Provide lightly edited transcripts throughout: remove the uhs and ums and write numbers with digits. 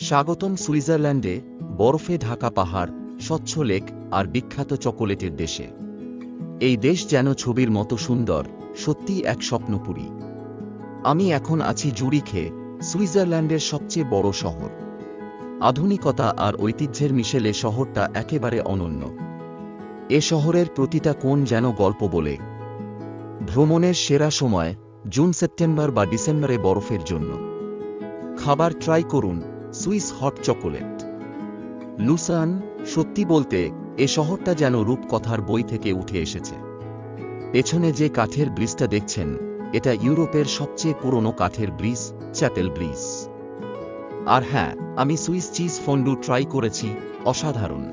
স্বাগতম সুইজারল্যান্ডে, বরফে ঢাকা পাহাড়, স্বচ্ছ লেক আর বিখ্যাত চকোলেটের দেশে। এই দেশ যেন ছবির মতো সুন্দর, সত্যিই এক স্বপ্নপুরী। আমি এখন আছি জুরিখে, সুইজারল্যান্ডের সবচেয়ে বড় শহর। আধুনিকতা আর ঐতিহ্যের মিশেলে শহরটা একেবারে অনন্য। এ শহরের প্রতিটা কোণ যেন গল্প বলে। ভ্রমণের সেরা সময় জুন, সেপ্টেম্বর বা ডিসেম্বরে বরফের জন্য। খাবার ট্রাই করুন সুইস হট চকোলেট। লুসান, সত্যি বলতে এ শহরটা যেন রূপকথার বই থেকে উঠে এসেছে। পেছনে যে কাঠের ব্রিজটা দেখছেন, এটা ইউরোপের সবচেয়ে পুরনো কাঠের ব্রিজ, চ্যাপেল ব্রিজ। আর হ্যাঁ, আমি সুইস চিজ ফন্ডু ট্রাই করেছি, অসাধারণ।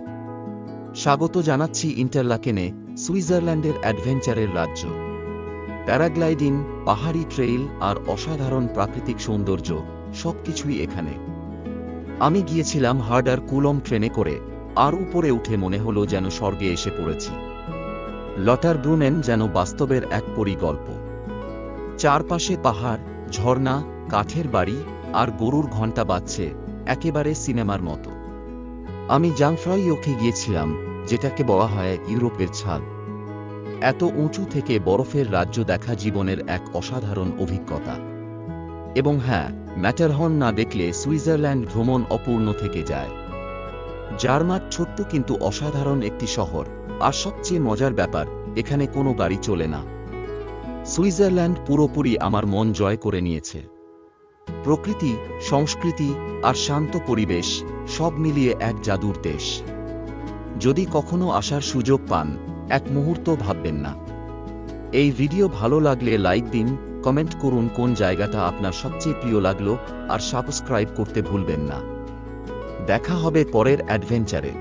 স্বাগত জানাচ্ছি ইন্টারলাকেনে, সুইজারল্যান্ডের অ্যাডভেঞ্চারের রাজ্য। প্যারাগ্লাইডিং, পাহাড়ি ট্রেইল আর অসাধারণ প্রাকৃতিক সৌন্দর্য, সবকিছুই এখানে। আমি গিয়েছিলাম হার্ডার কুলম ট্রেনে করে, আর উপরে উঠে মনে হলো যেন স্বর্গে এসে পড়েছি। লটারব্রুনেন যেন বাস্তবের এক পরিগল্প। চারপাশে পাহাড়, ঝর্ণা, কাঠের বাড়ি আর গরুর ঘণ্টা বাজছে, একেবারে সিনেমার মতো। আমি জাংফ্রইয়োকে গিয়েছিলাম, যেটাকে বলা হয় ইউরোপের ছাদ। এত উঁচু থেকে বরফের রাজ্য দেখা জীবনের এক অসাধারণ অভিজ্ঞতা। এবং হ্যাঁ, ম্যাটারহর্ন না দেখলে সুইজারল্যান্ড ভ্রমণ অপূর্ণ থেকে যায়। জার্মাট ছোট্ট কিন্তু অসাধারণ একটি শহর, আর সবচেয়ে মজার ব্যাপার, এখানে কোনো গাড়ি চলে না। সুইজারল্যান্ড পুরোপুরি আমার মন জয় করে নিয়েছে। প্রকৃতি, সংস্কৃতি আর শান্ত পরিবেশ, সব মিলিয়ে এক জাদুর দেশ। যদি কখনো আসার সুযোগ পান, এক মুহূর্ত ভাববেন না। এই ভিডিও ভালো লাগলে লাইক দিন, কমেন্ট করুন কোন জায়গাটা আপনার সবচেয়ে প্রিয় লাগলো, আর সাবস্ক্রাইব করতে ভুলবেন না। দেখা হবে পরের অ্যাডভেঞ্চারে।